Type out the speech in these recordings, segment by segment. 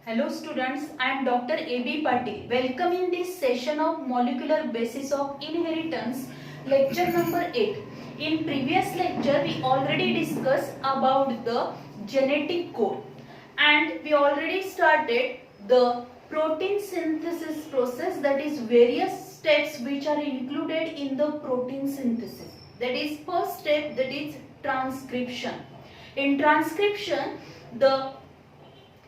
Hello students, I am Dr. A.B. Patil. Welcome in this session of Molecular Basis of Inheritance, lecture number 8. In previous lecture, we already discussed about the genetic code and we already started the protein synthesis process, that is various steps which are included in the protein synthesis. That is first step, that is transcription. In transcription, the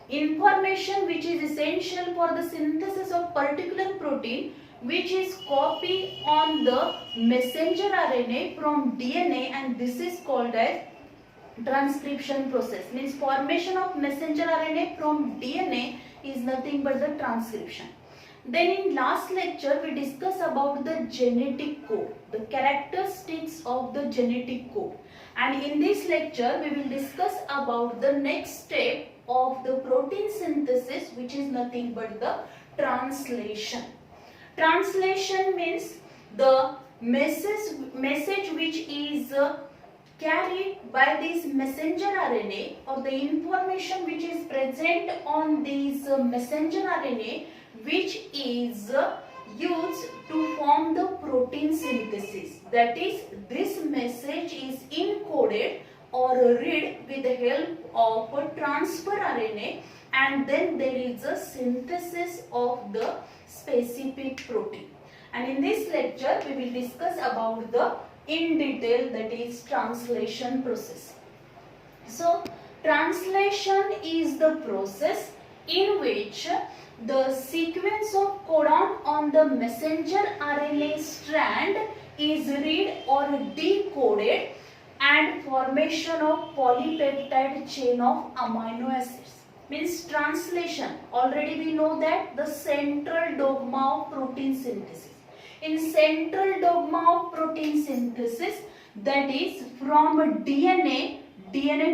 information which is essential for the synthesis of particular protein which is copied on the messenger RNA from DNA, and this is called as transcription process. Means formation of messenger RNA from DNA is nothing but the transcription. Then in last lecture we discussed about the genetic code, the characteristics of the genetic code, and in this lecture we will discuss about the next step of the protein synthesis, which is nothing but the translation. Translation means the message which is carried by this messenger RNA, or the information which is present on this messenger RNA which is used to form the protein synthesis. That is, this message is encoded or read with the help of a transfer RNA, and then there is a synthesis of the specific protein. And in this lecture we will discuss about the in detail, that is translation process. So translation is the process in which the sequence of codon on the messenger RNA strand is read or decoded and formation of polypeptide chain of amino acids. Means translation, already we know that the central dogma of protein synthesis. In central dogma of protein synthesis, that is from DNA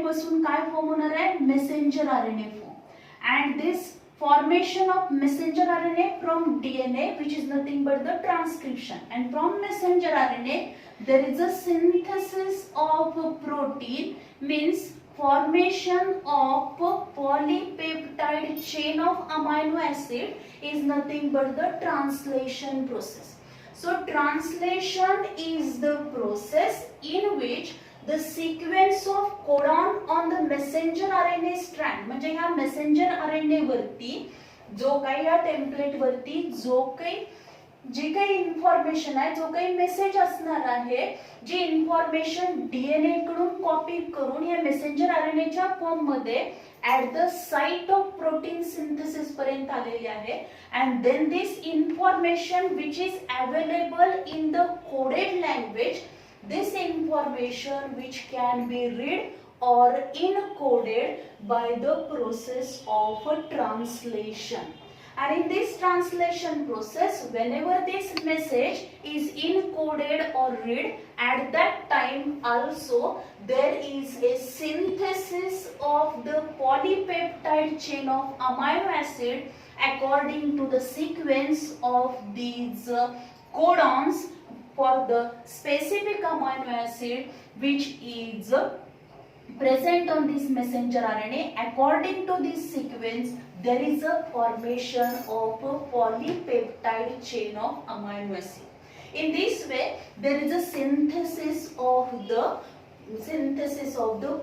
पासून काय form होणार आहे, messenger RNA form, and this formation of messenger RNA from DNA, which is nothing but the transcription, and from messenger RNA there is a synthesis of protein, means formation of polypeptide chain of amino acid is nothing but the translation process. So translation is the process in which the sequence of codon on the messenger RNA strand, म्हणजे ह्या messenger RNA वरती जो काही या template वरती जी काही information आहे, जो काही मेसेज असणार आहे, जी इन्फॉर्मेशन डीएनए कडून कॉपी करून या मेसेंजर आरएनएच्या फॉर्म मध्ये at the site of protein synthesis पर्यंत आलेली आहे, and then this information which is available in the coded language, this information which can be read or encoded by the process of translation. And in this translation process, whenever this message is encoded or read, at that time also there is a synthesis of the polypeptide chain of amino acid according to the sequence of these codons for the specific amino acid which is present on this messenger RNA. According to this sequence, there is a formation of a polypeptide chain of amino acid. In this way, there is a synthesis of the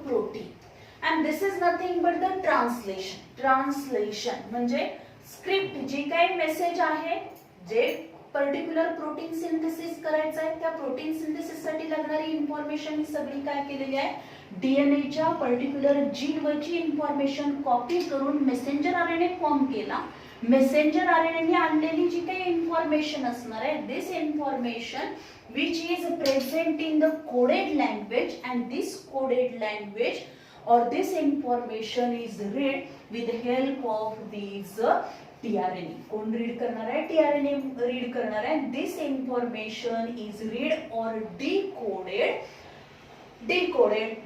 protein, and this is nothing but the translation. Translation म्हणजे script जी काही message आहे, जे particular protein synthesis करायचं आहे, त्या protein synthesis साठी लागणारी information ही सगळी काय केलेली आहे, डीएनए च्या पर्टिक्युलर जीन वरची इन्फॉर्मेशन कॉपी करून मेसेंजर आरएनए फॉर्म केला. मेसेंजर आरएनए ने आणलेली जी काही इन्फॉर्मेशन असणार आहे, this information which is present in the coded language, and this coded language or this information is read with the help of these tRNA. कोण read करणार आहे, tRNA read करणार आहे. This information is read or decoded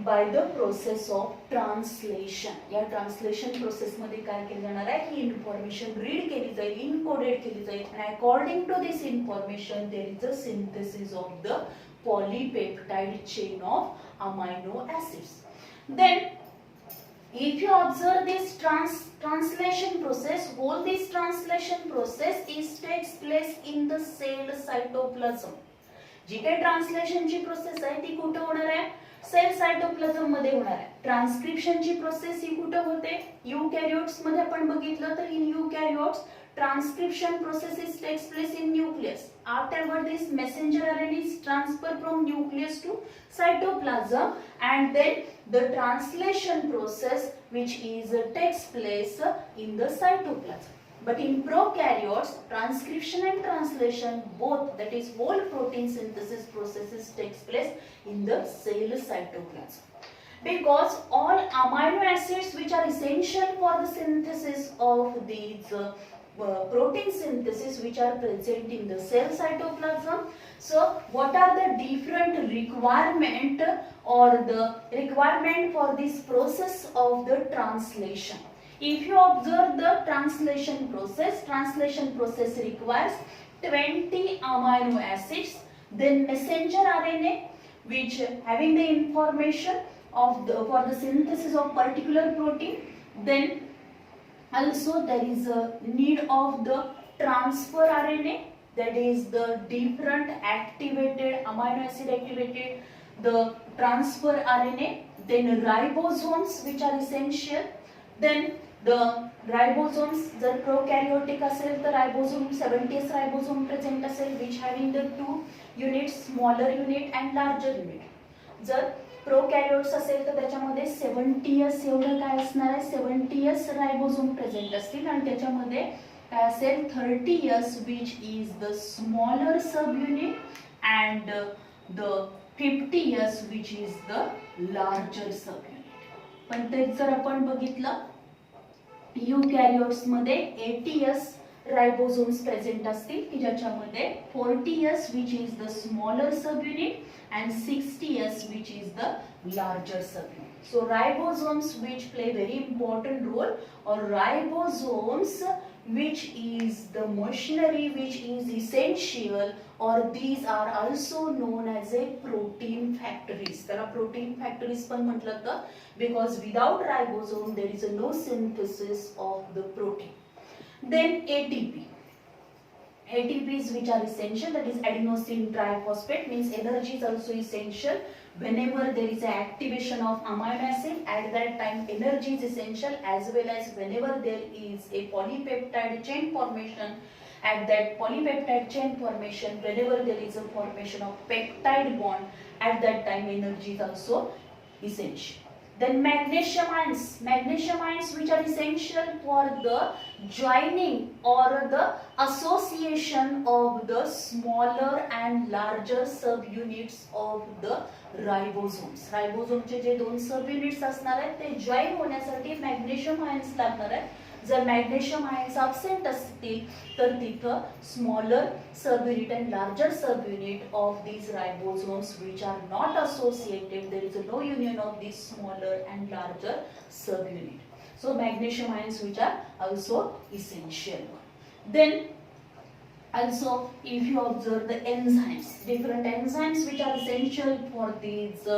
by the process of translation. या translation process मध्ये काय केलं जाणार आहे, ही इन्फॉर्मेशन रीड केली जाईल, इनकोडेड केली जाईल, and according to this information there is a synthesis of the polypeptide chain of amino acids. Then If you observe this translation process, all this translation process takes place in the cell cytoplasm. जी काही ट्रान्सलेशनची process आहे ती कुठे होणार आहे? Cell cytoplasm मध्ये होणार आहे. ट्रान्सक्रिप्शनची process ही कुठे होते? युकॅरियोट्स मध्ये आपण बघितलं तर इन युकॅरियोट्स transcription processes takes place in nucleus. Afterward, this messenger RNA is transferred from nucleus to cytoplasm, and then the translation process which is takes place in the cytoplasm. But in prokaryotes, transcription and translation both, that is whole protein synthesis processes takes place in the cell cytoplasm. Because all amino acids which are essential for the synthesis of these protein synthesis which are present in the cell cytoplasm. So what are the different requirement or the requirement for this process of the translation? If you observe the translation process requires 20 amino acids, then messenger RNA which having the information of for the synthesis of particular protein, then also there is a need of the transfer RNA, that is the different activated amino acid activated the transfer RNA, then ribosomes which are essential, then the ribosomes जर prokaryotic असेल तर ribosome 70s ribosome present असेल which having the two units, smaller unit and larger unit. जर प्रोकॅरियोट्स असेल तर त्याच्यामध्ये 70s एवढं काय असणार आहे, 70s रायबोसोम प्रेझेंट असतील आणि त्याच्यामध्ये काय असेल 30s which is the smaller subunit and the 50s which is the larger subunit. पण तेच जर आपण बघितलं युकॅरियोट्स मध्ये 80s रायबोसोम्स प्रेझेंट असतील की ज्याच्यामध्ये 40s which is the smaller subunit and 60s which is the larger subunit. So ribosomes which play very important role, or ribosomes which is the machinery which is essential, or these are also known as a protein factories. त्याला protein factories पण म्हटलं तर because without ribosome there is no synthesis of the protein. Then ATPs which are essential, that is adenosine triphosphate, means energy is also essential. Whenever there is a activation of amino acid, at that time energy is essential, as well as whenever there is a polypeptide chain formation, at that polypeptide chain formation, whenever there is a formation of peptide bond, at that time energy is also essential. Then magnesium ions which are essential for the joining or the association of the smaller and larger subunits of the ribosomes. रायबोसोमचे जे दोन subunits असणार आहेत ते join होण्यासाठी magnesium ions लागणार आहेत. जर magnesium ions absent असतील तर तिथं smaller subunit and larger subunit of these ribosomes which are not associated, there is no union of these smaller and larger subunit. So magnesium ions which are also essential. Then also if you observe the enzymes, different enzymes which are essential for this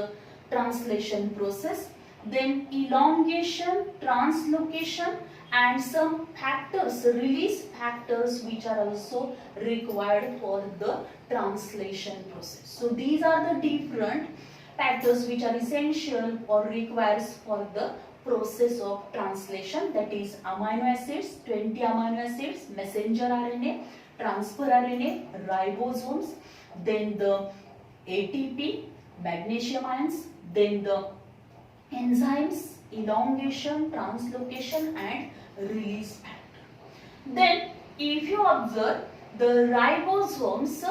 translation process, then elongation, translocation and some factors, release factors which are also required for the translation process. So these are the different factors which are essential or requires for the process of translation, that is amino acids, 20 amino acids, messenger RNA, transfer RNA, ribosomes, then the ATP, magnesium ions, then the enzymes, elongation, translocation and release factor. Then if you observe the ribosomes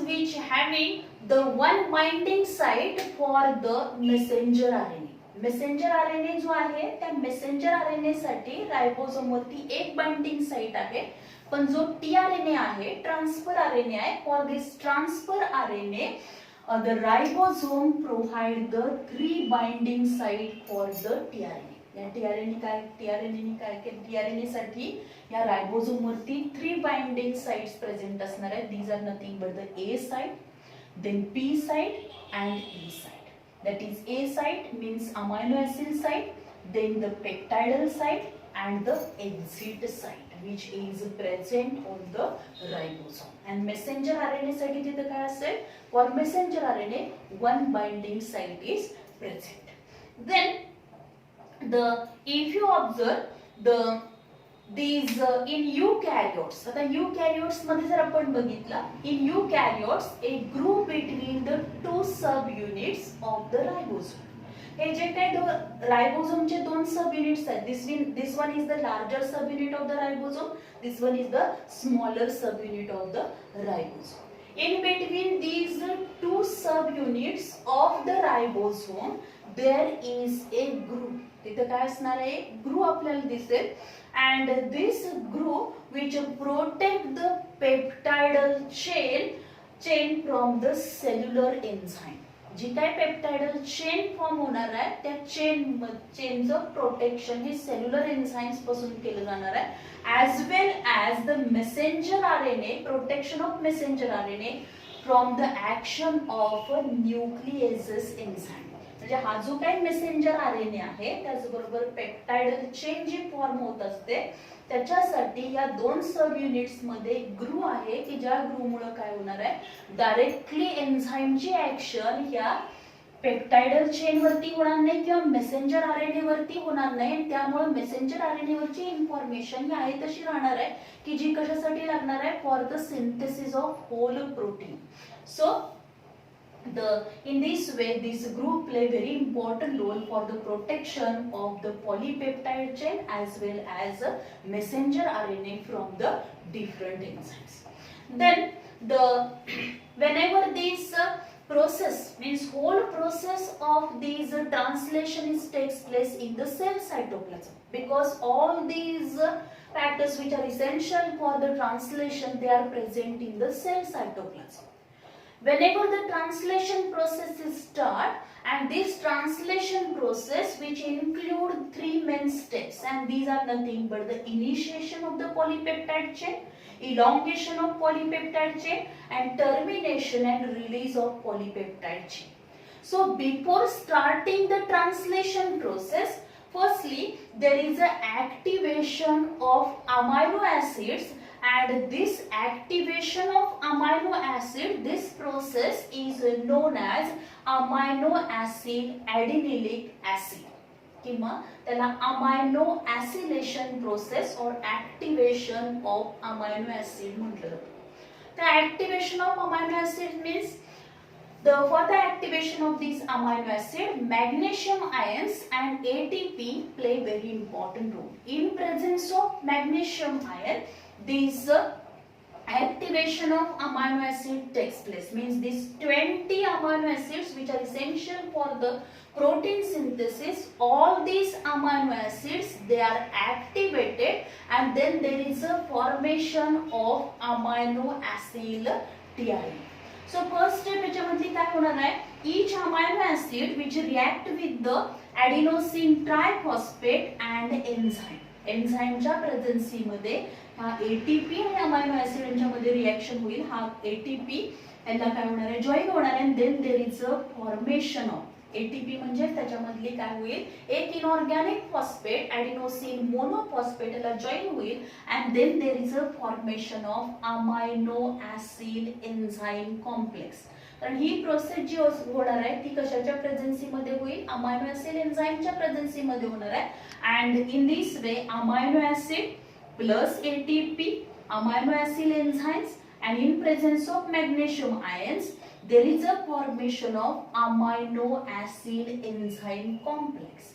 which having the one binding site for the messenger RNA. messenger RNA जो आहे त्या messenger RNA साठी रायबोसोम वरती एक binding site आहे, पण जो tRNA आहे ट्रान्सफर RNA आहे. For this transfer RNA the ribosome provide the 3 binding site for the tRNA. या tRNA साठी या रायबोसोम वरती 3 बाइंडिंग साइट्स प्रेझेंट असणार आहेत. These are nothing but the A site, then P site and E site. that is A site means amino acid site, then the peptidal site and the exit site which is present on the ribosome. And messenger RNA साठी तिथे काय असेल? For messenger RNA one binding site is present. Then if you observe these in eukaryotes, आता eukaryotes मध्ये जर आपण बघितलं, in eukaryotes a group between the two subunits of the ribosome. हे जे काही रायबोसोमचे दोन सब युनिट्स आहेत, this one is the larger subunit of the ribosome, this one is the smaller subunit of the ribosome. In between these two subunits of the ribosome there is a groove. तिथे काय असणार आहे? Groove आपल्याला दिसेल. And this groove which protect the peptidal chain from the cellular enzyme. जी काय peptidyl chain form होणार आहे त्या चेनचं प्रोटेक्शन हे सेल्युलर एन्झाइम्स पासून केलं जाणार आहे, as well as the messenger RNA, protection of messenger RNA from the action of nucleases enzyme. म्हणजे हा जो काही मेसेंजर आरएनए आहे त्याचबरोबर पेप्टाइडल चेन जी फॉर्म होत असते त्याच्यासाठी या दोन सब युनिट्स मध्ये ग्रू आहे की ज्या ग्रू मुळे काय होणार आहे, डायरेक्टली एन्झाइमची ऍक्शन या पेप्टाइडल चेन वरती होणार नाही किंवा मेसेंजर आरएनए वरती होणार नाही. त्यामुळे मेसेंजर आरएनए वरची इन्फॉर्मेशन ही आहे तशी राहणार आहे की जी कशासाठी लागणार आहे, for the synthesis of whole protein. So in this way this group play very important role for the protection of the polypeptide chain as well as messenger RNA from the different enzymes. Then whenever this process means whole process of these translation takes place in the cell cytoplasm, because all these factors which are essential for the translation they are present in the cell cytoplasm. Whenever the translation process is start, and this translation process which include three main steps, and these are nothing but the initiation of the polypeptide chain, elongation of polypeptide chain, and termination and release of polypeptide chain. So before starting the translation process, firstly there is a activation of amino acids, and this activation of amino acid, this process is known as amino acid adenylic acid किंवा त्याला amino acylation process or activation of amino acid म्हटलं जातं. The activation of amino acid means for the activation of these amino acid, magnesium ions and ATP play very important role. In presence of magnesium ion, this activation of amino acid takes place, means these 20 amino acids which are essential for the protein synthesis, all these amino acids they are activated and then there is a formation of amino acyl TRN. So first step याच्यामध्ये काय होणार आहे, each amino acid which react with the adenosine triphosphate and enzyme, एन्झाइमच्या प्रेझेन्सी मध्ये हा ATP आणि amino acid यांच्यामध्ये reaction होईल. हा एटीपी याला काय होणार आहे, जॉईन होणार आहे. Then there is a formation of ATP म्हणजे त्याच्यामधली काय होईल, एक इनऑर्गॅनिक फॉस्फेट ॲडिनोसिन मोनोफॉस्फेट याला जॉईन होईल and then there is a formation of amino acid enzyme complex. कारण ही प्रोसेस जी होणार आहे ती कशाच्या प्रेझेन्सी मध्ये होईल, अमायनो ऍसिड एन्झाइमच्या प्रेझेन्सी मध्ये होणार आहे. And in this way amino acid plus ATP, amino acid enzymes and in presence of magnesium ions there is a formation of amino acid enzyme complex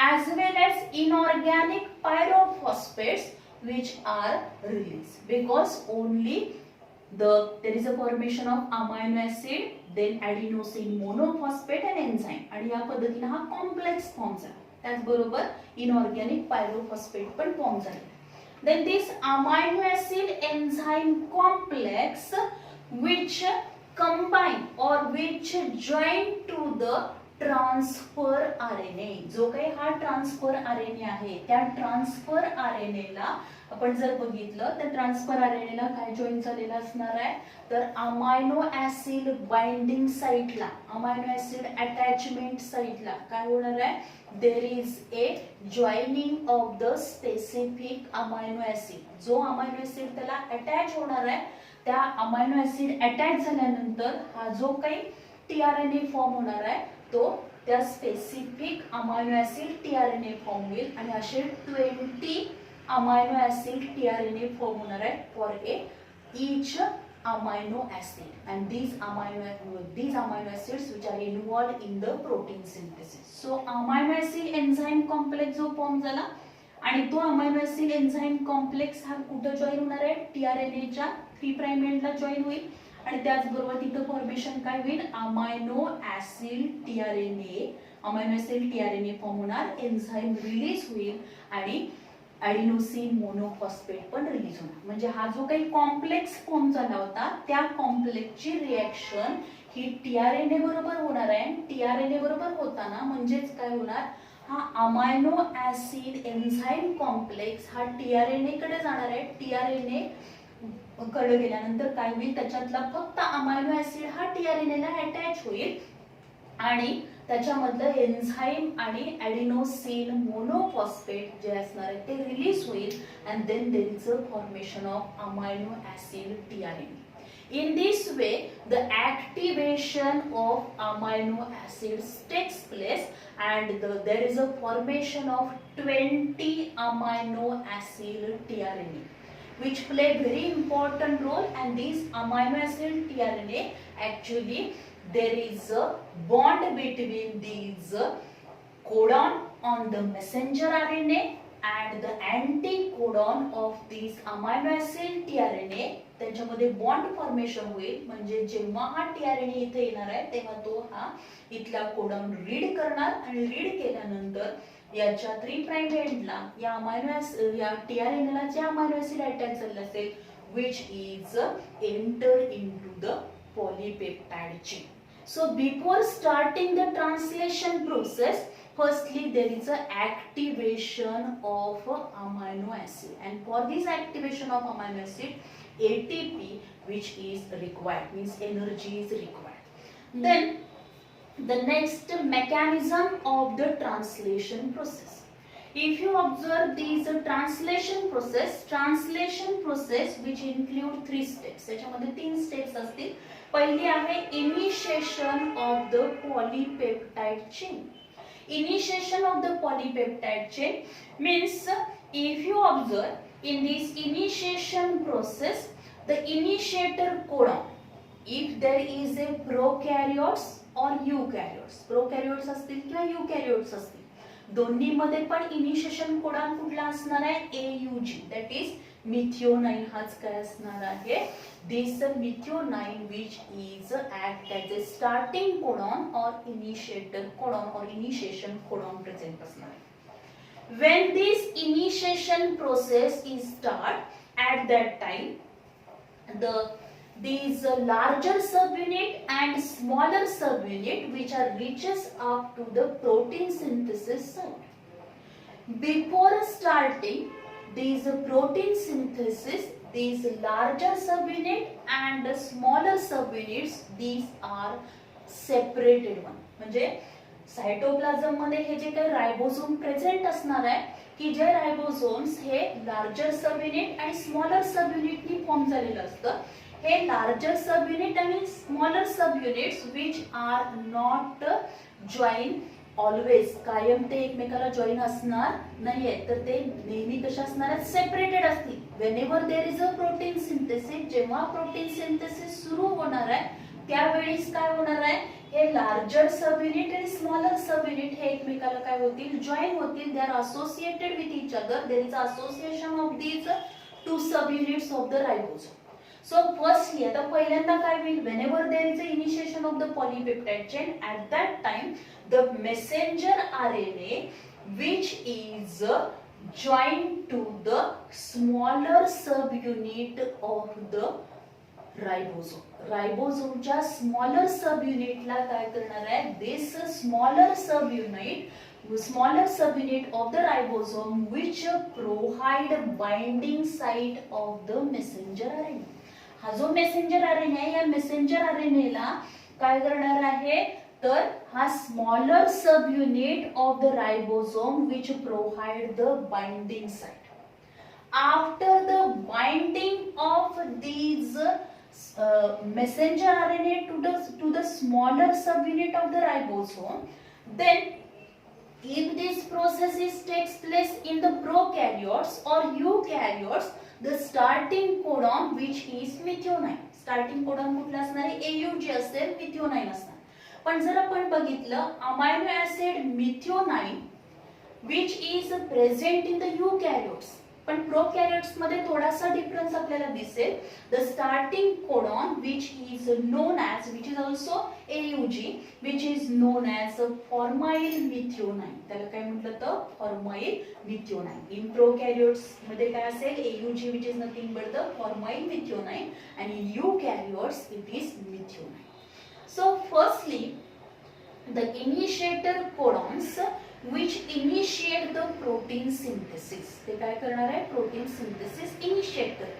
as well as inorganic pyrophosphates which are released, because only there is a formation of amino acid then adenosine monophosphate and enzyme आणि या पद्धतीने हा complex form झाला. त्याचबरोबर inorganic pyrophosphate पण form झाले. Then this amino acid enzyme complex which combine or which join to the transfer RNA. जो काही हा ट्रान्सफर आरएनए आहे त्या ट्रान्सफर आरएनएला आपण जर बघितलं तर ट्रान्सफर आरएनएला काय जॉईन झालेलं असणार आहे, तर अमायनो ऍसिड बाइंडिंग साइटला, अमायनो ऍसिड अटॅचमेंट साइटला काय होणार आहे, there is a joining of the specific amino acid. जो अमायनो ऍसिड त्याला अटॅच होणार आहे त्या अमायनो ऍसिड अटॅच झाल्यानंतर हा जो काही टीआरएनए फॉर्म होणार आहे तो त्या specific amino acid tRNA form होईल आणि असे 20 अमायनो ऍसिड टीआरएनए फॉर्म होणार आहे for a each amino acid, and these amino acids which are involved in the protein synthesis. So amino acid enzyme complex जो फॉर्म झाला आणि तो amino acid enzyme complex हा कुठे जॉईन होणार आहे, टीआरएनए च्या 3 प्राइम एंडला जॉईन होईल आणि त्याचबरोबर तिथं फॉर्मेशन काय होईल, अमायनो ऍसिड टीआरएनए फॉर्म होणार, एन्झाईम रिलीज होईल आणि ॲडिनोसिन मोनोफॉस्फेट पण रिलीज होणार. म्हणजे हा जो काही कॉम्प्लेक्स फॉर्म झाला होता त्या कॉम्प्लेक्सची रिएक्शन ही टीआरएनए बरोबर होणार आहे. टीआरएनए बरोबर होताना म्हणजेच काय होणार, हा अमायनो ऍसिड एन्झाईम कॉम्प्लेक्स हा टीआरएनए कडे जाणार आहे. टीआरएनए कडे गेल्यानंतर काय होईल, त्याच्यातला फक्त अमायनो ऍसिड हा टीआरएनए ला अटॅच होईल आणि त्याच्यामधलं एन्झाईम आणि ॲडिनोसिन मोनोफॉस्फेट जे असणार आहे ते रिलीज होईल and then there is a formation of amino acid tRNA. In this way, the activation of amino acids takes place and there is a formation of 20 amino acid tRNA which play very important role, and these amino acid tRNA actually there is a bond between these codon on the messenger RNA and the anticodon of these amino acid tRNA. त्याच्यामध्ये bond formation होईल. म्हणजे जेव्हा हा tRNA इथे येणार आहे तेव्हा तो हा इथला कोडॉन रीड करणार आणि रीड केल्यानंतर याच्या 3 प्राइम एंडला या टीआरएनए ला जे अमायनो ऍसिड अटॅच झालेलं असेल which is enter into the polypeptide chain. So before starting the translation process, firstly there is a activation of amino acid, and for this activation of amino acid ATP which is required, means energy is required. Then the next mechanism of the translation process. If you observe these translation process which include 3 steps. त्याच्यामध्ये 3 steps असतील. पहिली आहे initiation of the polypeptide chain. Initiation of the polypeptide chain means if you observe in this initiation process, the initiator codon, if there is a prokaryotes or eukaryotes, prokaryotes असतील किंवा eukaryotes असतील, दोन्ही मध्ये पण initiation codon कुठला असणार आहे, AUG, that is methionine हाच काय असणार आहे, this methionine which is act as a starting codon or initiator codon or initiation codon present असणार आहे. When this initiation process is start, at that time these larger subunit and smaller subunit which are reaches up to the protein synthesis site. Before starting these protein synthesis, these larger subunit and the smaller subunits, these are separated one. म्हणजे cytoplasm मध्ये हे जे काही ribosome present असणार आहे की जे ribosomes हे लार्जर सब युनिट आणि स्मॉलर सब युनिटनी फॉर्म झालेलं असतं. हे लार्जर सब युनिट आणि smaller subunits which are not join always, कायम ते एकमेकाला जॉईन असणार नाहीये, तर ते नेहमी कशा असणार आहेत, सेपरेटेड असतील. Whenever there is a protein synthesis, जेव्हा प्रोटीन सिंथेसिस सुरू होणार आहे त्यावेळीस काय होणार आहे, हे लार्जर सब युनिट आणि स्मॉलर सब युनिट हे एकमेकाला काय होतील, जॉईन होतील. They are associated with each other. There is association of these 2 subunits of the ribosome. So firstly आता पहिल्यांदा काय होईल, whenever there is a initiation of the polypeptide chain, at that time the messenger RNA which is joined to the smaller subunit of the रायबोझोमच्या smaller सब युनिटला काय करणार आहे, this smaller sub unit of the ribosome which provide binding site of the messenger RNA. हा जो messenger RNA आहे, या मेसेंजर आरएनएला काय करणार आहे, तर हा smaller subunit of the ribosome which provide the binding site. After the binding of these messenger RNA to the smaller subunit of the ribosome, then if this process takes place in the prokaryotes or eukaryotes, the starting codon which is methionine. starting codon कुठला असणार आहे, AUG असेल, methionine असणार. पण जर आपण बघितलं amino acid methionine which is present in the eukaryotes, पण प्रोकॅरियोट्स मध्ये थोडासा डिफरन्स आपल्याला दिसेल. The starting codon which is known as, which is also AUG, which is known as formyl methionine. त्याला काय म्हटलं तर फॉर्माइल मिथिओनाइन. इन प्रोकॅरियोट्स मध्ये काय असेल, AUG which is nothing but the formyl methionine, and in eukaryotes it is methionine. So firstly the initiator codons which initiate the protein synthesis. ते काय करणार आहे, प्रोटीन सिंथेसिस इनिशिएट करेल.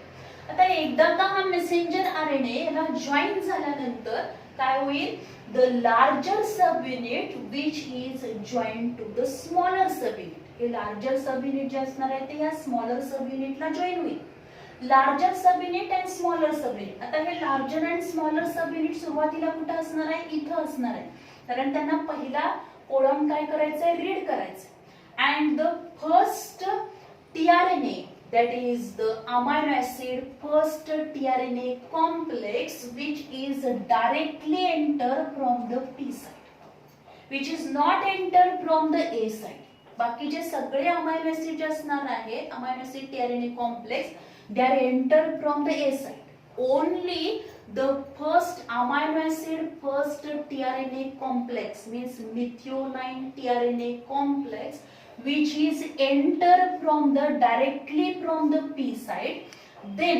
आता एकदा का हा मेसेंजर आरएनए याला जॉइन झाल्यानंतर काय होईल, the larger subunit which is joined to the smaller subunit. हे लार्जर सब युनिट जे असणार आहे ते या स्मॉलर सब युनिटला जॉइन होईल. Larger subunit and smaller subunit. आता हे larger and smaller subunit सुरुवातीला कुठे असणार आहे, इथं असणार आहे, कारण त्यांना पहिला कोडॉन काय करायचंय, रीड करायचंय. And the first tRNA, that is the amino acid first tRNA complex which is directly enter from the P side, which is not enter from the A side. बाकीचे सगळे अमायनो ऍसिड असणार आहेत, amino acid tRNA complex, they are enter from the A side. Only the first amino acid first tRNA complex means methionine tRNA complex which is enter from the directly from the P side, then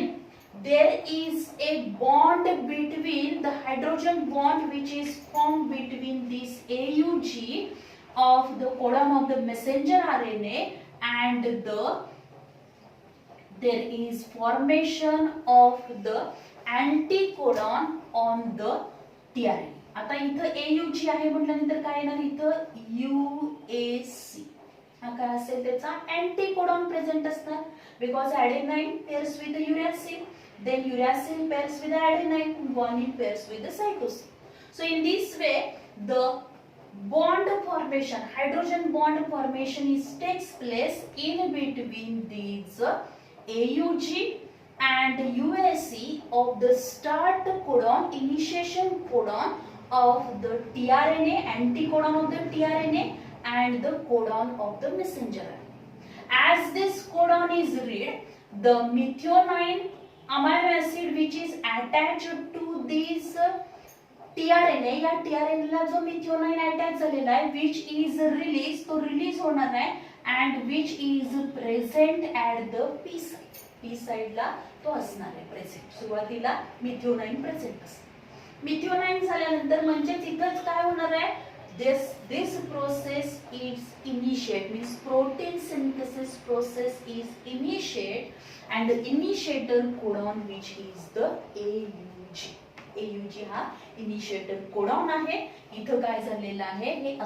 there is a bond between the hydrogen bond which is formed between this AUG of the codon of the messenger RNA and there is formation of the anticodon on the tRNA. आता इथं AUG आहे म्हटल्यानंतर काय येणार, इथं UAC. हा काय असेल, त्याचा अँटीकोडॉन प्रेझेंट असणार, because adenine pairs with the uracil, then uracil pairs with the adenine, guanine pairs with the cytosine. So in this way the bond formation, hydrogen bond formation takes place in between these AUG and UAC of the start codon, initiation codon of the tRNA, anticodon of the tRNA and the codon of the messenger RNA. As this codon is read, the methionine amino acid which is attached to this tRNA, या tRNA ला जो methionine attach झालेला आहे which is released, तो release होणार आहे and which is present at the P side. P side ला तो असणार आहे प्रेझेंट. सुरुवातीला methionine प्रेझेंट असणार. methionine झाल्यानंतर म्हणजेच इथंच काय होणार आहे, this process is initiate, means protein synthesis process is initiate and the initiator codon which is the AUG. AUG हा इनिशिएटर कोडॉन आहे. इथं काय झालेलं आहे, हे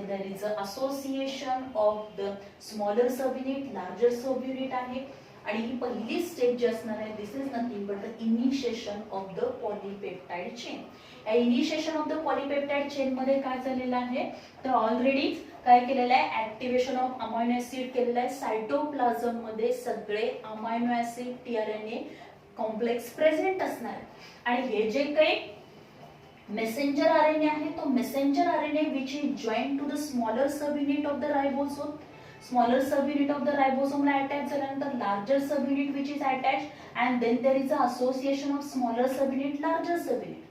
there is a association of the smaller subunit larger subunit आहे. आणि ही पहिली step जी असणार आहे, this is nothing but the initiation of the polypeptide chain. या initiation of the polypeptide chain मध्ये काय झालेलं आहे, तर ऑलरेडी काय केलेलं आहे, ऍक्टिव्हेशन ऑफ अमायनो ऍसिड केलेलं आहे. सायटोप्लाझम मध्ये सगळे amino acid tRNA complex present असणार आहे. आणि हे जे काही मेसेंजर आरएनए आहे, तो messenger RNA which is join to the smaller subunit of the ribosome. Smaller subunit of the ribosome ला attach झाल्यानंतर larger subunit which is attached and then there is a association of smaller subunit larger subunit.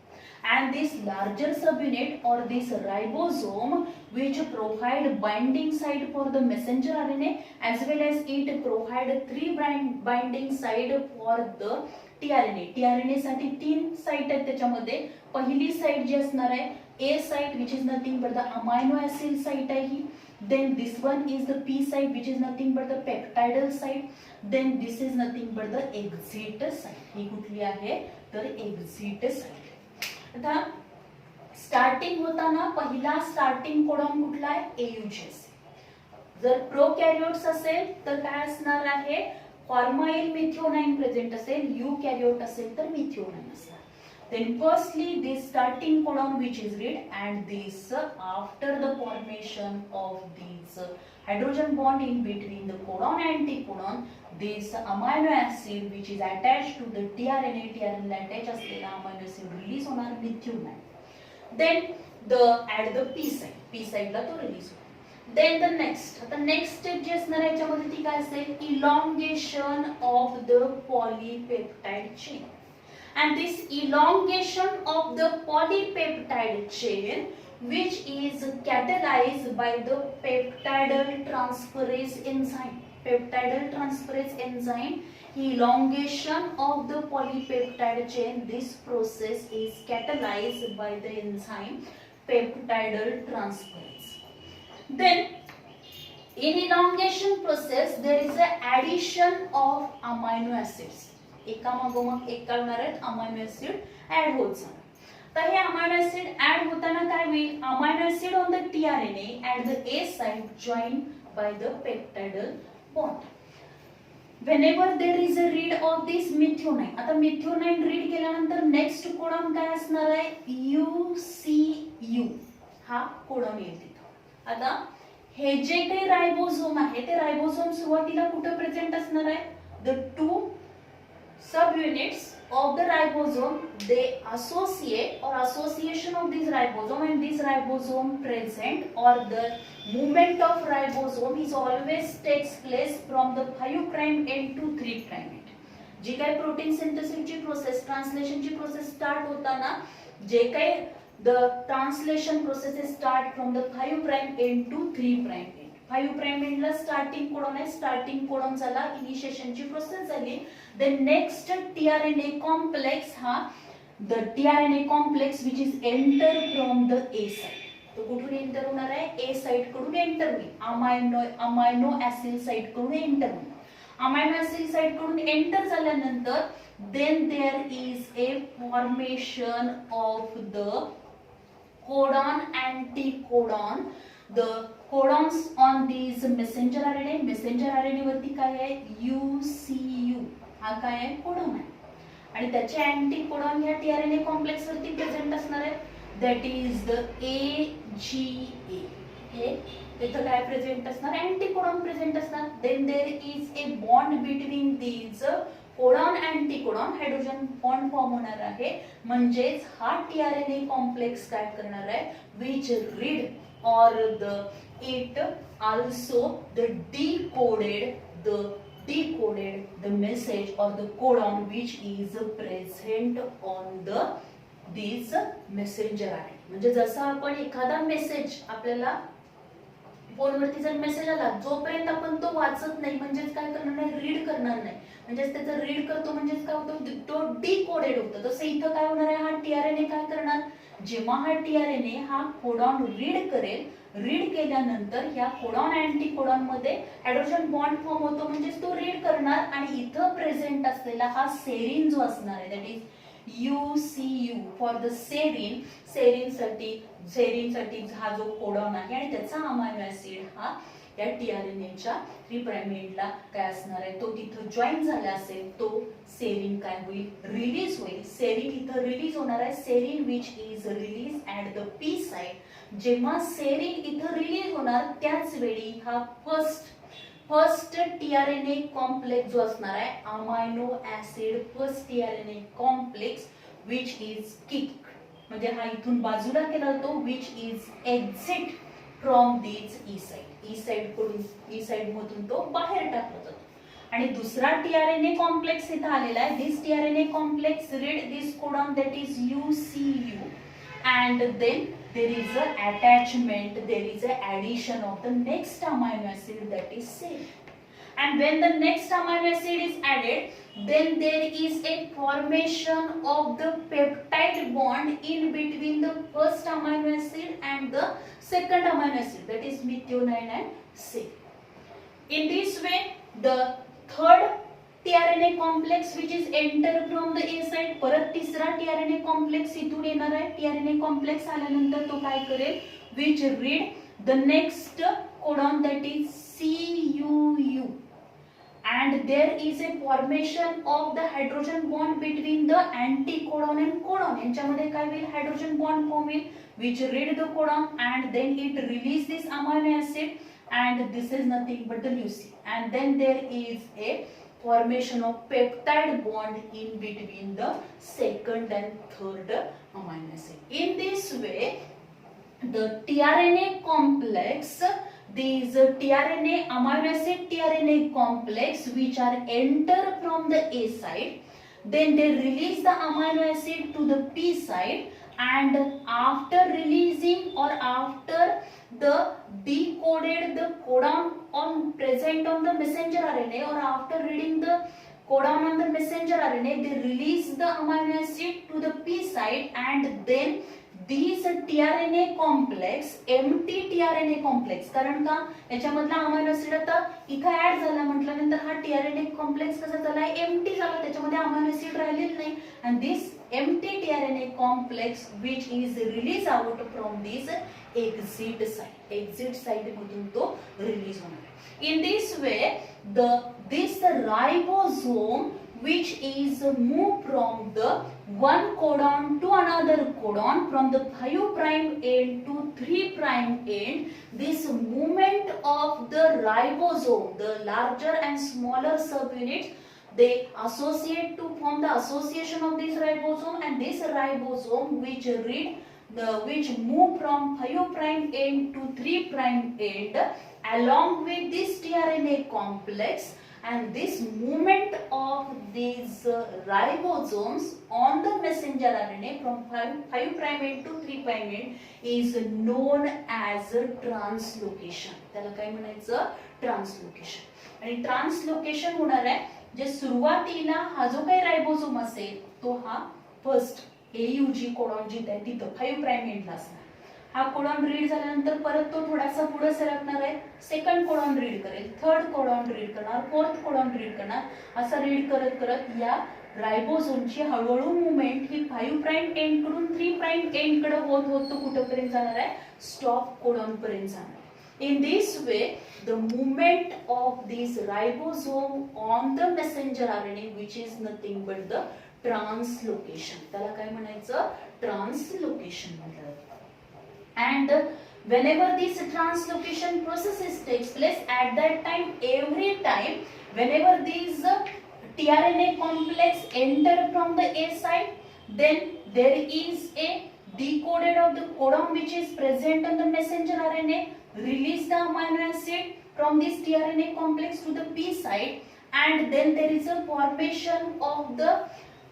and this larger subunit or this ribosome which provide binding site for the messenger RNA as well as it provide 3 binding site for the tRNA. tRNA साठी 3 site आहेत त्याच्यामध्ये. पहिली site जी असणार आहे A site which is nothing but the amino acid site आहे ही. Then this one is the P site which is nothing but the peptidal site. Then this is nothing but the exit site. ही कुठली आहे तर exit site. आता starting होताना पहिला starting codon कुठला आहे AUG. जर प्रोकॅरियोट्स असेल तर काय असणार आहे फॉर्माइल मिथिओनाइन प्रेझेंट असेल, यूकॅरियोट असेल तर मिथिओनाइन असणार. Then firstly this starting codon which is read and this after the formation of these hydrogen bond in between the codon and anticodon, this amino acid which is attached to the tRNA attached असलेला amino acid release होणार methionine. Then at the P side ला तो release होणार. Then the next step जे असणार आहे याच्यामध्ये ती काय असेल elongation of the polypeptide chain. And this elongation of the polypeptide chain which is catalyzed by the peptidal transferase enzyme. Peptidal transferase enzyme, elongation of the polypeptide chain, this process is catalyzed by the enzyme peptidal transferase. Then in elongation process there is an addition of amino acids. एका मागोमाग एक काय होणार आहेत amino acid add होत जाणार. तर हे amino acid add होताना काय होईल amino acid on the tRNA at the A site joined by the peptidal bond. Whenever there is a read of this methionine, आता methionine रीड केल्यानंतर नेक्स्ट कोडॉन काय असणार आहे UCU हा कोडॉन येईल तिथं. आता हे जे काही रायबोसोम आहे ते रायबोसोम सुरुवातीला कुठे प्रेझेंट असणार आहे the 2 subunits of the ribosome they associate or association of this ribosome and this ribosome present or the movement of ribosome is always takes place from the 5 prime end to 3 prime end. जी काही protein synthesis ची process translation ची process start होताना जे काही the translation process is start from the 5 prime end to 3 prime end. 5 prime end La starting codon आहे starting codon झाला initiation ची process झाली. Then next tRNA complex हा the tRNA complex which is enter from the A site. तो कुठून enter होणार आहे A site कडून एंटर होईल अमायनो ऍसिड साइट कडून एंटर होईल. अमायनो ऍसिड साइट कडून एंटर झाल्यानंतर then there is a formation of the codon anticodon. The codons on these messenger RNA वरती काय आहे UCU हा काय आहे कोडॉन आहे आणि त्याचे अँटीकोडॉन या tRNA कॉम्प्लेक्स वरती प्रेझेंट असणार आहे दॅट इज द AGA. हे तिथं काय प्रेझेंट असणार अँटीकोडॉन प्रेझेंट असणार. Then there is a bond between these codon anticodon hydrogen bond form होणार आहे म्हणजेच हा tRNA कॉम्प्लेक्स काय करणार आहे which read or it also decoded the message or the codon which is present on these messenger RNA. म्हणजे जसा आपण एखादा मेसेज आपल्याला फोनवरती जर मेसेज आला जोपर्यंत आपण तो वाचत नाही म्हणजेच काय करणार नाही रीड करणार नाही म्हणजेच त्याचं रीड करतो म्हणजेच काय होतं तो डिकोडेड होतं तसं इथं काय होणार आहे हा tRNA काय करणार जेव्हा हा tRNA हा कोडॉन रीड करेल रीड केल्यानंतर या कोडॉन अँटीकोडॉन मध्ये हायड्रोजन बॉन्ड फॉर्म होतो म्हणजेच तो रीड करणार आणि इथं प्रेझेंट असलेला हा सेरीन जो असणार आहे that is UCU for the serine साठी हा जो कोडॉन आहे आणि त्याचा अमायनो ऍसिड हा या tRNA च्या 3 प्राइम एंडला काय असणार आहे तो तिथं जॉईन झाला असेल तो सेरीन काय होईल रिलीज होईल. सेरीन इथं रिलीज होणार आहे serine which is release at the P site. जेव्हा सेरीन इथं रिलीज होणार त्याच वेळी हा फर्स्ट tRNA कॉम्प्लेक्स जो असणार आहे amino acid first tRNA complex which is kick म्हणजे हा इथून बाजूला केला जातो which is exit from this E side कडून E साइड मधून तो बाहेर टाकला जातो आणि दुसरा tRNA कॉम्प्लेक्स इथे आलेला आहे. This tRNA complex read this codon that is UCU and then there is a attachment, there is a addition of the next amino acid that is same. And when the next amino acid is added, then there is a formation of the peptide bond in between the first amino acid and the second amino acid, that is methionine and C. In this way, the third tRNA complex which is enter from the A side, परत तिसरा tRNA complex इथून येणार आहे. tRNA complex आल्यानंतर तो काय करेल, which read the next codon that is CUU. And there is a formation of the hydrogen bond between the anticodon and codon. यांच्यामध्ये काय होईल, hydrogen bond form होईल, which read the codon and then it release this amino acid and this is nothing but the leucine. And then there is a formation of peptide bond in between the second and third amino acid. In this way, the tRNA complex, these tRNA amino acid tRNA complex which are enter from the A side, then they release the amino acid to the P side, and after releasing or after the decoded the codon on present on the messenger RNA, or after reading the codon on the messenger RNA, they release the amino acid to the P side, and then these tRNA complex, empty tRNA complex, कारण का याच्यामधला amino acid आता इथे add झाला म्हटल्यानंतर हा tRNA complex कसा झाला, empty झाला, त्याच्यामध्ये अमायनो ऍसिड राहिलेलं नाही. and this empty tRNA complex which is released out from this exit side मधून तो रिलीज होणार आहे. in this way this ribosome which is moved from the one codon to another codon, from the 5 prime end to 3 prime end, this movement of the ribosome, the larger and smaller subunits, they associate to form the association of this ribosome, and this ribosome which move from 5 prime end to 3 prime end along with this tRNA complex. And this movement of these ribosomes on the messenger RNA from 5 prime end to 3 prime end is known as a translocation. त्याला काय म्हणायचं, translocation. आणि translocation होणार आहे जे सुरुवातीला हा जो काही रायबोसोम असेल तो हा फर्स्ट AUG कोडॉन जिथे आहे तिथं 5 प्राइम एंडला असणार. हा कोडॉन रीड झाल्यानंतर परत तो थोडासा पुढे सरकणार आहे, सेकंड कोडॉन रीड करेल, थर्ड कोडॉन रीड करणार, फोर्थ कोडॉन रीड करणार, असं रीड करत करत या रायबोसोमची हळूहळू मुवमेंट ही 5 प्राइम एंड कडून 3 प्राइम एंड कडे होत होत तो कुठेपर्यंत जाणार आहे, स्टॉप कोडॉन पर्यंत जाणार. In this way, the movement of this ribosome on the messenger RNA, which is nothing but the translocation. त्याला काय म्हणायचं, ट्रान्सलोकेशन म्हणतात. And whenever this translocation processes takes place, at that time, every time, whenever these tRNA complex enter from the A side, then there is a decoded of the codon which is present on the messenger RNA, release the amino acid from this tRNA complex to the P side, and then there is a formation of the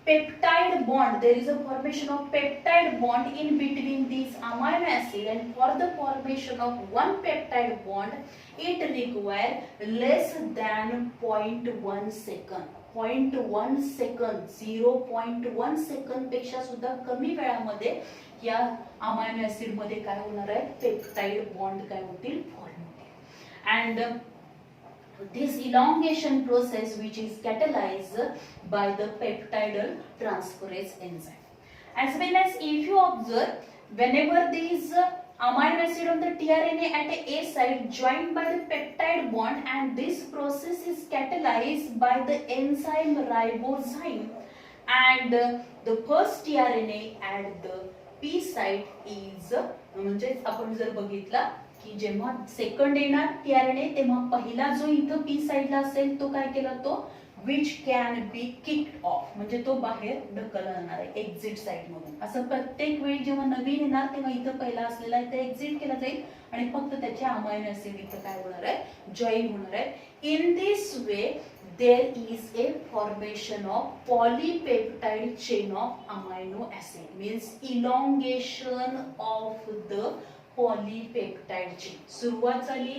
peptide bond. There is a formation of peptide bond in between these amino acid, and for the formation of one peptide bond, it require less than 0.1 second. 0.1 second, 0.1 second पेक्षा सुद्धा कमी वेळामध्ये या amino acid मध्ये काय होणार आहे, peptide bond काय होतील, फॉर्म होतील. and this elongation process which is catalyzed by the peptidal transferase enzyme. As well as if you observe, whenever these amino acid on the tRNA at A side joined by the peptide bond, and this process is catalyzed by the enzyme ribozyme, and the first tRNA at the P side is म्हणजे आपण जर बघितला की जेव्हा second येणार tRNA तेव्हा पहिला जो इथं पी साइडला असेल तो काय केला तो which can be kicked of म्हणजे तो बाहेर ढकलला जाणार आहे एक्झिट साइड मधून. असं प्रत्येक वेळी जेव्हा नवीन येणार तेव्हा इथं पहिला असलेला आहे ते एक्झिट केला जाईल आणि फक्त त्याचे अमायनो ऍसिड इथं काय होणार आहे जॉईन होणार आहे. इन this way there is a formation of polypeptide chain of amino acid means elongation of the polypeptide chain. सुरुवात झाली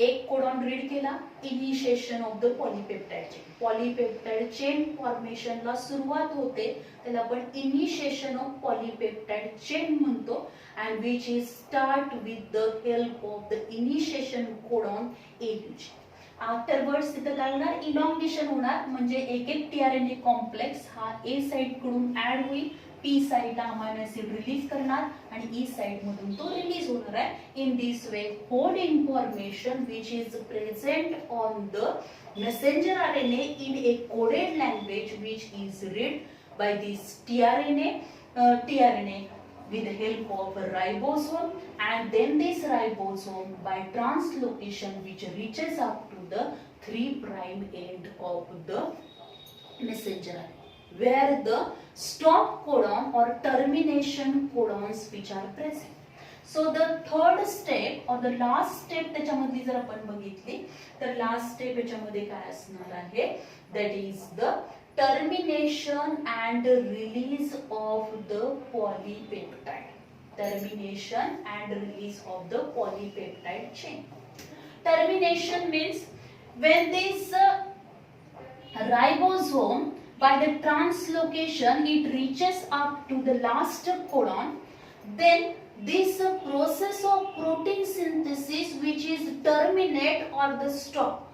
एक कोडॉन रीड केला initiation of the polypeptide chain. Polypeptide chain फॉर्मेशनला सुरुवात होते त्याला आपण इनिशिएशन ऑफ पॉलीपेप्टाइड चेन म्हणतो and which is start with the help of the initiation codon AUG. Afterwards तिथं काय होणार इलॉंगेशन होणार म्हणजे एक एक टीआरएनए कॉम्प्लेक्स हा ए साइड कडून ऍड होईल पी साइडला अमायनो ऍसिड रिलीज करणार आणि ई साइड मधून तो रिलीज होणार आहे. इन this way code information which is present on the messenger RNA in A coded language which is read by this tRNA with the help of a ribosome and then this ribosome by translocation which reaches up to the 3' end of the messenger RNA where the stop codon or termination codons which are present. So the third step or the last step त्याच्यामधली जर आपण बघितली तर last step याच्यामध्ये काय असणार आहे that is the termination and release of the polypeptide. Termination and release of the polypeptide chain. Termination means when this ribosome by the translocation it reaches up to the last codon, then this process of protein synthesis which is terminate or the stop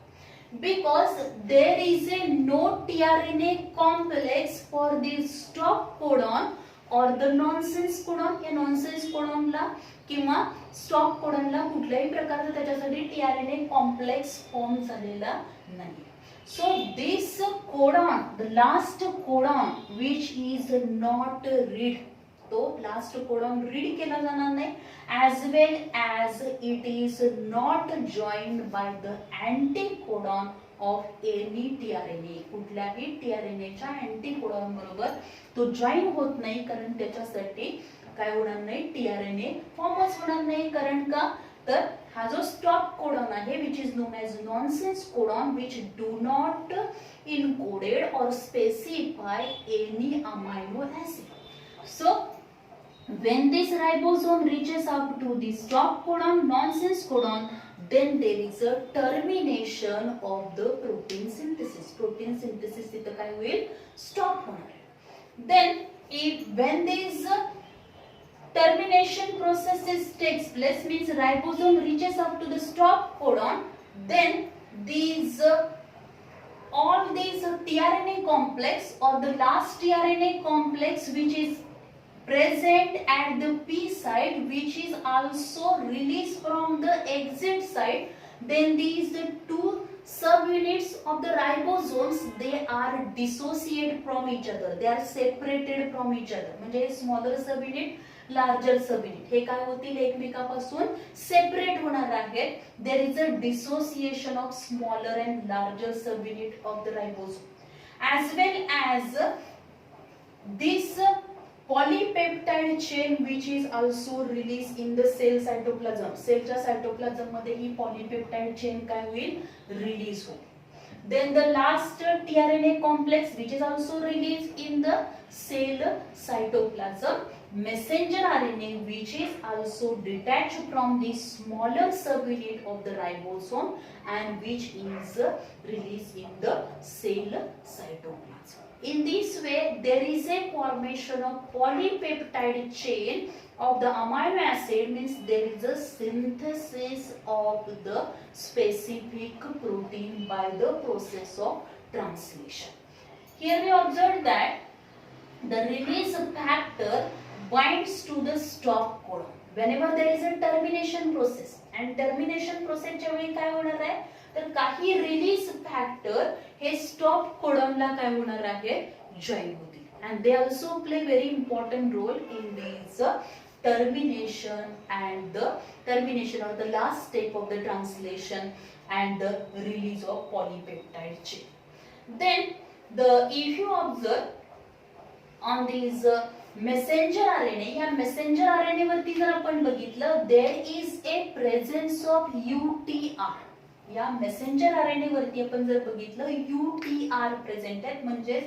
because there is a no tRNA complex for this stop codon or the nonsense codon. या nonsense codon ला किंवा stop codon ला कुठल्याही प्रकारचा त्याच्यासाठी tRNA complex form झालेला नाही. So this codon, the last codon which is not read, तो last codon read केला जाणार नाही as well as it is not joined by the anticodon of any tRNA. कुठल्याही tRNA च्या अँटीकोडॉन बरोबर तो जॉईन होत नाही कारण त्याच्यासाठी काय होणार नाही tRNA फॉर्मच होणार नाही. कारण का तर हा जो स्टॉप कोडॉन आहे which is known as nonsense codon which do not encoded or specify any amino acid. So when this ribosome reaches up to the stop codon, nonsense codon, then there is a termination of the protein synthesis. Protein synthesis तिथं काय होईल stop होणार. Then when this termination process takes place means ribosome reaches up to the stop codon, then these all these tRNA complex or the last tRNA complex which is present at the P side which is also released from the exit side, then these two subunits of the ribosomes they are dissociated from each other, they are separated from each other. म्हणजे smaller subunit larger subunit हे काय होतील एकमेकांपासून separate होणार आहेत. there is a dissociation of smaller and larger subunit of the ribosome as well as this polypeptide chain which is also released in the cell cytoplasm. सेलच्या cytoplasm मध्ये ही polypeptide chain काय होईल release होईल. Then the last tRNA complex which is also released in the cell cytoplasm. Messenger RNA which is also detached from the smaller subunit of the ribosome and which is released in the cell cytoplasm. In this way there is a formation of polypeptide chain of the amino acid means there is a synthesis of the specific protein by the process of translation. Here we observe that the release factor binds to the stop codon whenever there is a termination process and termination process च्या वेळी काय होणार आहे तर काही release factor हे stop कोडॉनला काय होणार आहे जॉईन होतील and they also play very important role in these termination and the termination or the last step of the translation and the release of polypeptide chain. Then if you observe on these messenger RNA, या messenger RNA वरती जर आपण बघितलं, there is a presence of UTR. या messenger RNA वरती आपण जर बघितलं UTR प्रेझेंट आहे, म्हणजे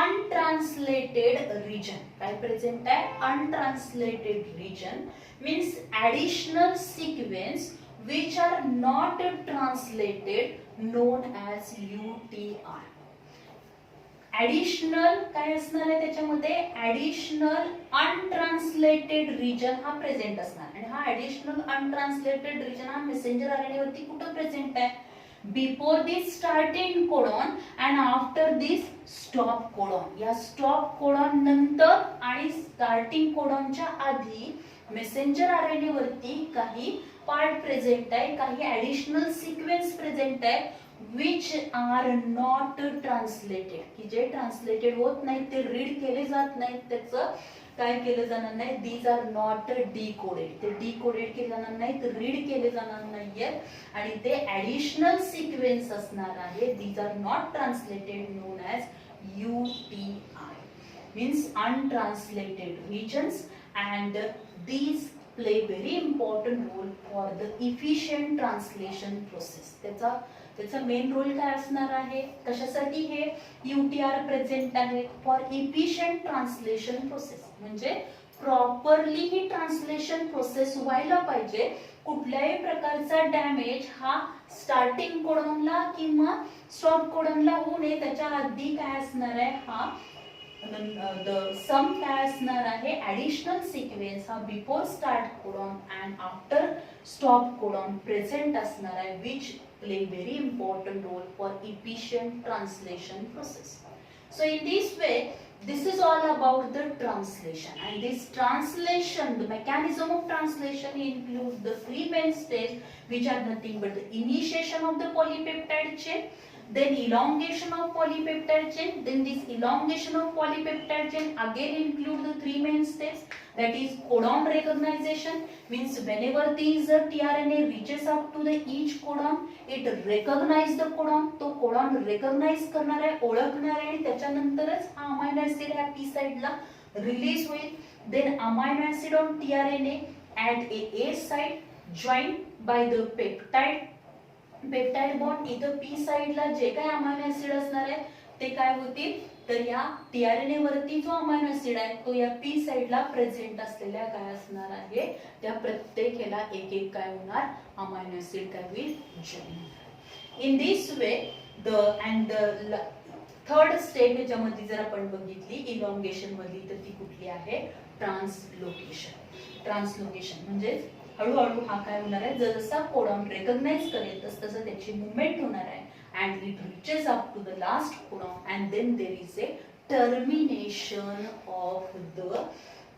untranslated region. काय प्रेझेंट आहे? untranslated region means additional sequence which are not translated known as UTR. Additional काय असणार आहे त्याच्यामध्ये? ऍडिशनल अनट्रान्सलेटेड रिजन हा प्रेझेंट असणार, आणि हा ऍडिशनल अनट्रान्सलेटेड रिजन हा मेसेंजर आरएनए वरती कुठं प्रेझेंट आहे? Before this starting codon and after this stop codon. या स्टॉप कोडॉन नंतर आणि स्टार्टिंग कोडॉनच्या आधी मेसेंजर आरएनए वरती काही पार्ट प्रेझेंट आहे, काही ऍडिशनल सिक्वेन्स प्रेझेंट आहे which are not translated, की जे ट्रान्सलेटेड होत नाही, ते रीड केले जात नाही, त्याचं काय केलं जाणार नाही. these are not decoded, ते डिकोडेड केले जाणार नाही, ते रीड केले जाणार नाहीये, आणि ते ऍडिशनल सिक्वेन्स असणार आहे. these are not translated known as UTI means untranslated regions, and these play very important role for the efficient translation process. त्याचा मेन रोल काय असणार आहे? कशासाठी हे UTR प्रेझेंट आहे? फॉर इफिशियंट ट्रान्सलेशन प्रोसेस, म्हणजे properly ही translation process व्हायला पाहिजे. कुठल्याही प्रकारचा डॅमेज हा स्टार्टिंग कोडॉनला किंवा स्टॉप कोडॉनला होऊ नये, त्याच्या आधी काय असणार आहे? हा सम काय असणार आहे? ऍडिशनल सिक्वेन्स हा before start codon and after stop codon present असणार आहे, विच play very important role for efficient translation process. So in this way, this is all about the translation, and this translation, the mechanism of translation includes the three main steps, which are nothing but the initiation of the polypeptide chain, then elongation of polypeptide chain, then this elongation of polypeptide chain again include the three main steps, that is codon recognition, means whenever these tRNA reaches up to the each codon, it recognize the codon, तो codon recognize करणार आहे, ओळखणार आहे, आणि त्याच्यानंतरच हा amino acid ह्या P साइडला release होईल. then amino acid on tRNA at a site joined by the peptide bond. इथं पी साइडला जे काय अमाइनो ऍसिड असणार आहे ते काय होतील? तर या टीआरएनए वरती जो अमाइनो ऍसिड आहे तो या पी साइडला प्रेझेंट असलेल्या काय असणार आहे? त्या प्रत्येक ह्याला एक एक काय होणार? अमाइनो ऍसिड काय होईल? जॉइन होणार. इन this way the third step याच्यामध्ये जर आपण बघितली इलॉंगेशन मधली, तर ती कुठली आहे? ट्रान्सलोकेशन. ट्रान्सलोकेशन म्हणजे हळूहळू हा काय होणार आहे? जसा कोडॉन रेकॉग्नाइज करेल तसं त्याची मुवमेंट होणार आहे, and it reaches up to the last codon, and then there is a termination of the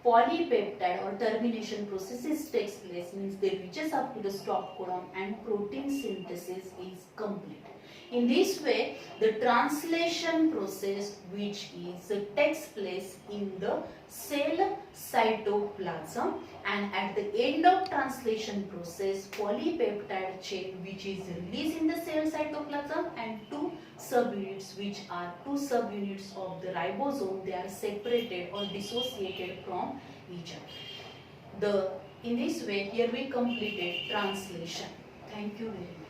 polypeptide, or termination processes takes place, means they reaches up to the stop codon and protein synthesis is complete. In this way, the translation process which takes place in the cell cytoplasm, and at the end of translation process, polypeptide chain which is released in the cell cytoplasm, and two subunits which are two subunits of the ribosome, they are separated or dissociated from each other. In this way, here we completed translation. Thank you very much.